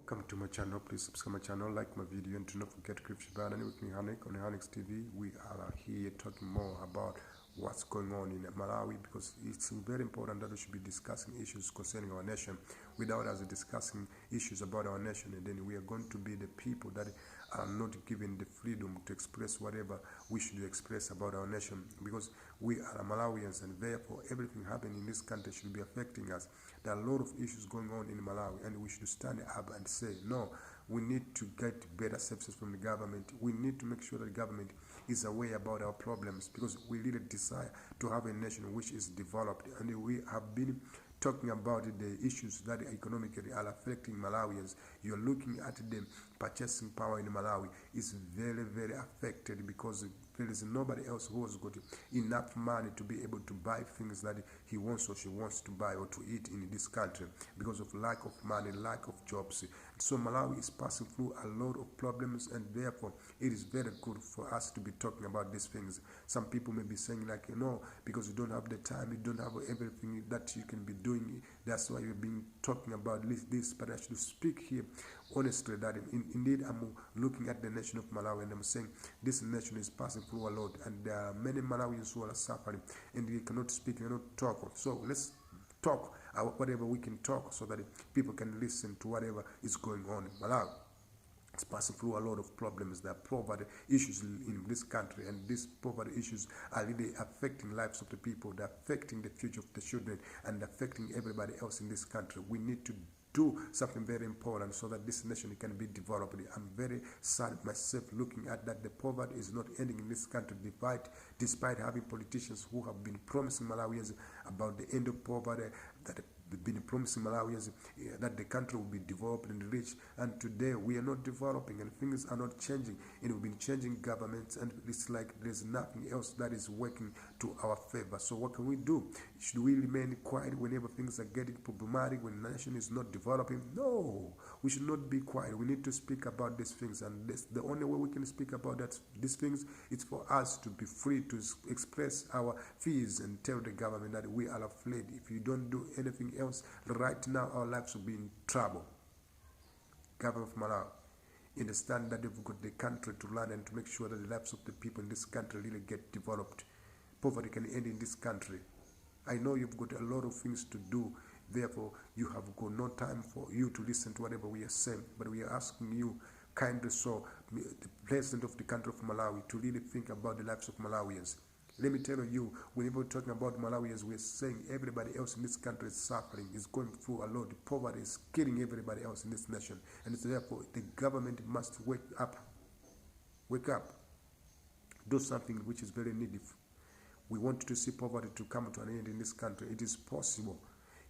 Welcome to my channel. Please subscribe my channel, like my video, and do not forget to click the button with me, Hanek, on Hanek's TV. We are here talking more about what's going on in Malawi, because it's very important that we should be discussing issues concerning our nation without us discussing issues about our nation, and then we are going to be the people that are not given the freedom to express whatever we should express about our nation, because we are Malawians, and therefore everything happening in this country should be affecting us. There are a lot of issues going on in Malawi, and we should stand up and say, no, we need to get better services from the government. We need to make sure that the government is aware about our problems, because we really desire to have a nation which is developed, and we have been talking about the issues that economically are affecting Malawians. You're looking at the purchasing power in Malawi is very, very affected, because there is nobody else who has got enough money to be able to buy things that he wants or she wants to buy or to eat in this country, because of lack of money, lack of jobs. So Malawi is passing through a lot of problems, and therefore it is very good for us to be talking about these things. Some people may be saying like, because you don't have the time, you don't have everything that you can be doing, that's why you've been talking about this. But I should speak here honestly that indeed I'm looking at the nation of Malawi, and I'm saying this nation is passing through a lot, and there are many Malawians who are suffering, and they cannot speak, they cannot talk. So let's talk whatever we can talk, so that people can listen to whatever is going on in Malawi. It's passing through a lot of problems. There are poverty issues in this country, and these poverty issues are really affecting lives of the people. They're affecting the future of the children, and affecting everybody else in this country. We need to do something very important so that this nation can be developed. I'm very sad myself looking at that the poverty is not ending in this country, despite having politicians who have been promising Malawians about the end of poverty, that they've been promising Malawians that the country will be developed and rich, and today we are not developing, and things are not changing, and we've been changing governments, and it's like there's nothing else that is working to our favor. So what can we do? Should we remain quiet whenever things are getting problematic, when the nation is not developing? No, we should not be quiet. We need to speak about these things, and the only way we can speak about these things is for us to be free to express our fears and tell the government that we are afraid. If you don't do anything else, right now our lives will be in trouble. Government of Malawi, understand that they've got the country to run, and to make sure that the lives of the people in this country really get developed. Poverty can end in this country. I know you've got a lot of things to do, therefore you have got no time for you to listen to whatever we are saying, but we are asking you kindly, so the president of the country of Malawi, to really think about the lives of Malawians. Let me tell you, whenever we're talking about Malawians, we're saying everybody else in this country is suffering, is going through a lot. Poverty is killing everybody else in this nation, and therefore the government must wake up. Wake up. Do something which is very needed. We want to see poverty to come to an end in this country. It is possible.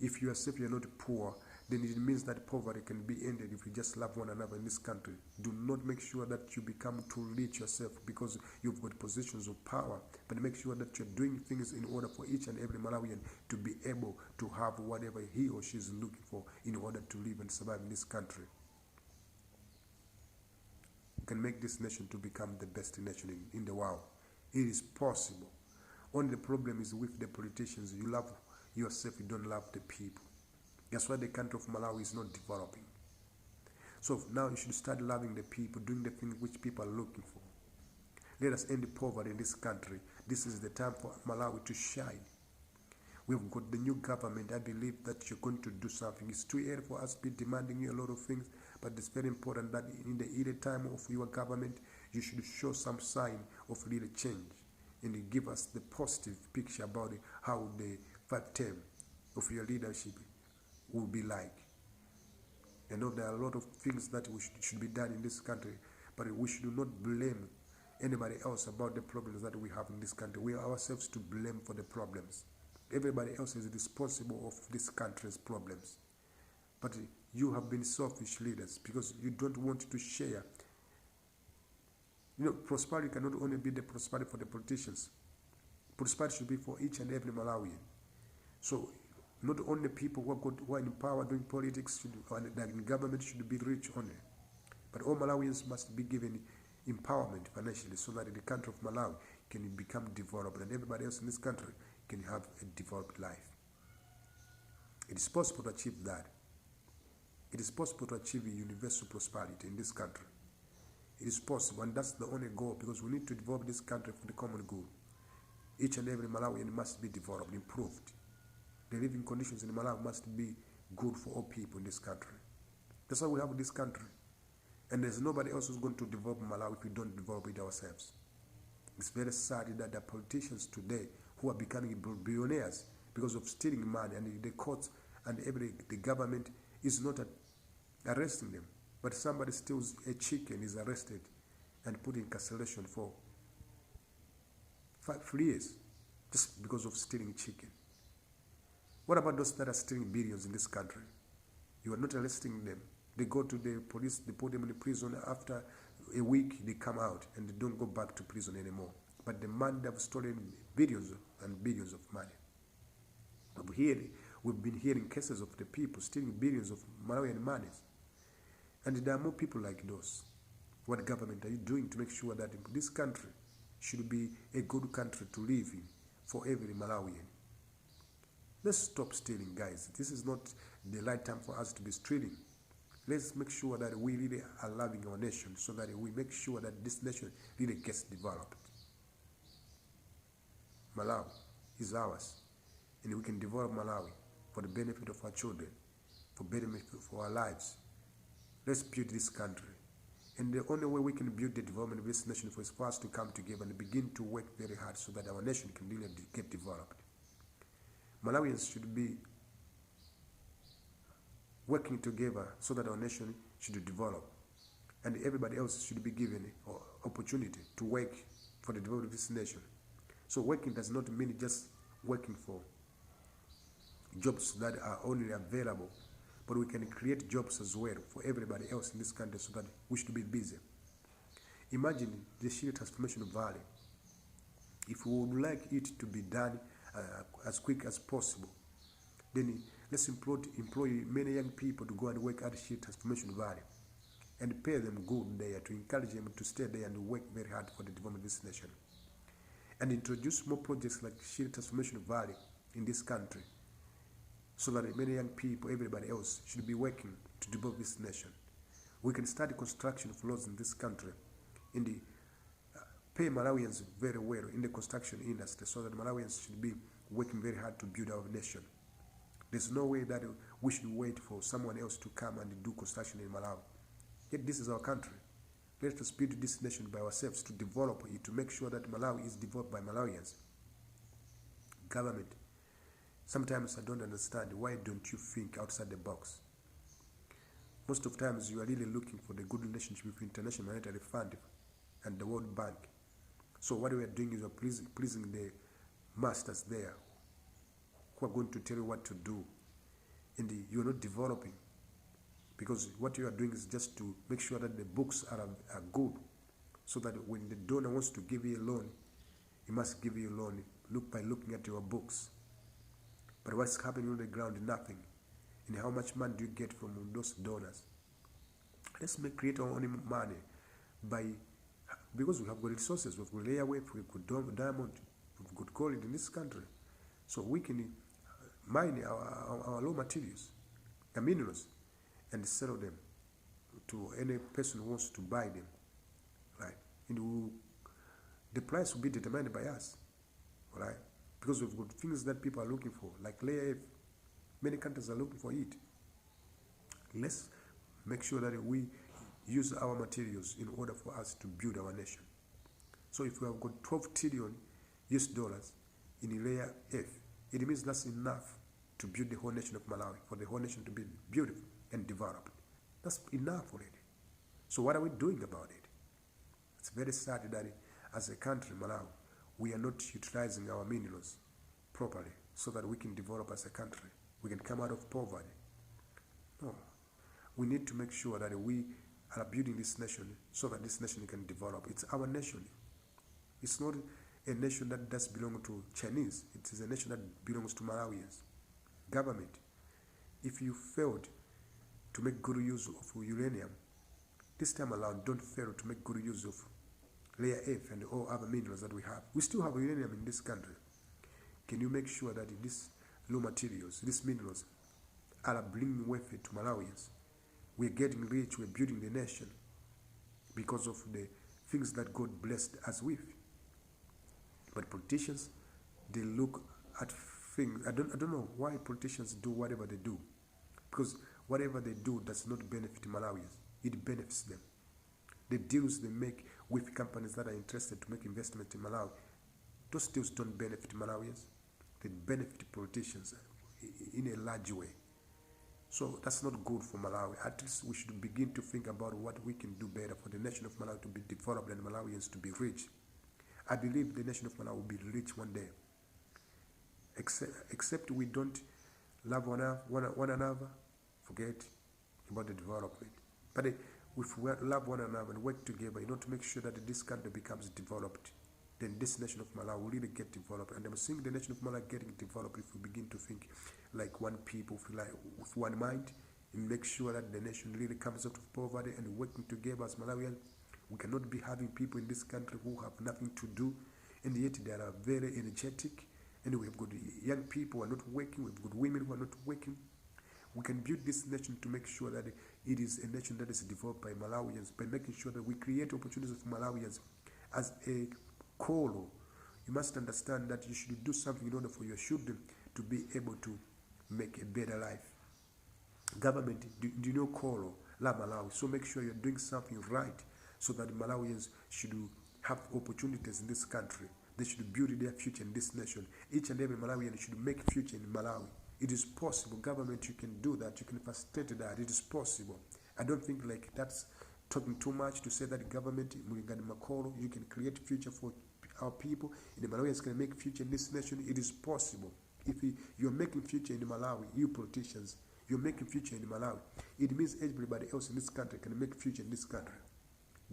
If you are safe, you're not poor, then it means that poverty can be ended if we just love one another in this country. Do not make sure that you become too rich yourself because you've got positions of power, but make sure that you're doing things in order for each and every Malawian to be able to have whatever he or she is looking for in order to live and survive in this country. You can make this nation to become the best nation in the world. It is possible. Only the problem is with the politicians. You love yourself, you don't love the people. That's why the country of Malawi is not developing. So now you should start loving the people, doing the things which people are looking for. Let us end the poverty in this country. This is the time for Malawi to shine. We've got the new government. I believe that you're going to do something. It's too early for us to be demanding you a lot of things, but it's very important that in the early time of your government, you should show some sign of real change, and you give us the positive picture about how the 5 term of your leadership will be like. I know there are a lot of things that should be done in this country, but we should not blame anybody else about the problems that we have in this country. We are ourselves to blame for the problems. Everybody else is responsible of this country's problems. But you have been selfish leaders because you don't want to share. Prosperity cannot only be the prosperity for the politicians. Prosperity should be for each and every Malawian. So not only people who are in power doing politics and the government should be rich only, but all Malawians must be given empowerment financially, so that the country of Malawi can become developed, and everybody else in this country can have a developed life. It is possible to achieve that. It is possible to achieve universal prosperity in this country. It is possible, and that's the only goal, because we need to develop this country for the common good. Each and every Malawian must be developed, improved. The living conditions in Malawi must be good for all people in this country. That's why we have this country. And there's nobody else who's going to develop Malawi if we don't develop it ourselves. It's very sad that the politicians today who are becoming billionaires because of stealing money, and the courts and the government is not arresting them. But somebody steals a chicken, is arrested and put in incarceration for 3 years just because of stealing chicken. What about those that are stealing billions in this country? You are not arresting them. They go to the police, they put them in the prison. After a week, they come out and they don't go back to prison anymore. But the man that have stolen billions and billions of money. We've been hearing cases of the people stealing billions of Malawian monies. And there are more people like those. What government are you doing to make sure that this country should be a good country to live in for every Malawian? Let's stop stealing, guys. This is not the right time for us to be stealing. Let's make sure that we really are loving our nation, so that we make sure that this nation really gets developed. Malawi is ours, and we can develop Malawi for the benefit of our children, for benefit for our lives. Let's build this country. And the only way we can build the development of this nation is for us to come together and begin to work very hard so that our nation can really get developed. Malawians should be working together so that our nation should develop, and everybody else should be given an opportunity to work for the development of this nation. So working does not mean just working for jobs that are only available, but we can create jobs as well for everybody else in this country, so that we should be busy. Imagine the sheer transformation of Valley. If we would like it to be done as quick as possible, then let's employ many young people to go and work at Sheer Transformation Valley and pay them good there, to encourage them to stay there and work very hard for the development of this nation. And introduce more projects like Sheer Transformation Valley in this country, so that many young people, everybody else, should be working to develop this nation. We can start construction of roads in this country, in the pay Malawians very well in the construction industry, so that Malawians should be working very hard to build our nation. There's no way that we should wait for someone else to come and do construction in Malawi. Yet this is our country. Let us build this nation by ourselves, to develop it, to make sure that Malawi is developed by Malawians. Government, sometimes I don't understand, why don't you think outside the box? Most of the times you are really looking for the good relationship with International Monetary Fund and the World Bank. So what we are doing is we are pleasing the masters there, who are going to tell you what to do. And you are not developing, because what you are doing is just to make sure that the books are good, so that when the donor wants to give you a loan, he must give you a loan by looking at your books. But what's happening on the ground? Nothing. And how much money do you get from those donors? Let's create our own money because we have good resources. We've got railway, we've got diamond, we've got gold in this country. So we can mine our raw materials, the minerals, and sell them to any person who wants to buy them, right? And the price will be determined by us, right? Because we've got things that people are looking for, like layer F. Many countries are looking for it. Let's make sure that we use our materials in order for us to build our nation. So if we have got 12 trillion US dollars in layer F, it means that's enough to build the whole nation of Malawi, for the whole nation to be beautiful and developed. That's enough already. So what are we doing about it? It's very sad that as a country, Malawi, we are not utilizing our minerals properly so that we can develop as a country. We can come out of poverty. No. We need to make sure that we are building this nation so that this nation can develop. It's our nation. It's not a nation that does belong to Chinese. It is a nation that belongs to Malawians. Government, if you failed to make good use of uranium, this time around, don't fail to make good use of layer F and all other minerals that we have. We still have uranium in this country. Can you make sure that these raw materials, these minerals, are bringing wealth to Malawians? We're getting rich, we're building the nation because of the things that God blessed us with. But politicians, they look at things. I don't know why politicians do whatever they do. Because whatever they do does not benefit Malawians. It benefits them. The deals they make with companies that are interested to make investment in Malawi, those deals don't benefit Malawians. They benefit politicians in a large way. So that's not good for Malawi. At least we should begin to think about what we can do better for the nation of Malawi to be developed and Malawians to be rich. I believe the nation of Malawi will be rich one day. Except we don't love one another, forget about the development. But if we love one another and work together, to make sure that this country becomes developed, then this nation of Malawi will really get developed. And I'm seeing the nation of Malawi getting developed if we begin to think like one people, like with one mind, and make sure that the nation really comes out of poverty and working together as Malawians. We cannot be having people in this country who have nothing to do, and yet they are very energetic. And we have good young people who are not working, we have good women who are not working. We can build this nation to make sure that it is a nation that is developed by Malawians, by making sure that we create opportunities for Malawians. As a Kolo, you must understand that you should do something in order for your children to be able to make a better life. Government, do you know Kolo, La Malawi? So make sure you're doing something right so that Malawians should have opportunities in this country. They should build their future in this nation. Each and every Malawian should make future in Malawi. It is possible. Government, you can do that. You can facilitate that. It is possible. I don't think like that's talking too much to say that government, you can create future for our people. And the Malawians can make future in this nation. It is possible. If you're making future in Malawi, you politicians, you're making future in Malawi, it means everybody else in this country can make future in this country.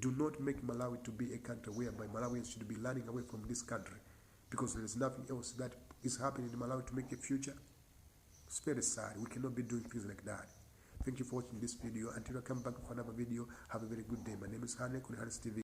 Do not make Malawi to be a country whereby Malawians should be running away from this country because there is nothing else that is happening in Malawi to make a future. It's very sad. We cannot be doing things like that. Thank you for watching this video. Until I come back for another video, have a very good day. My name is Hanek on Hanes TV.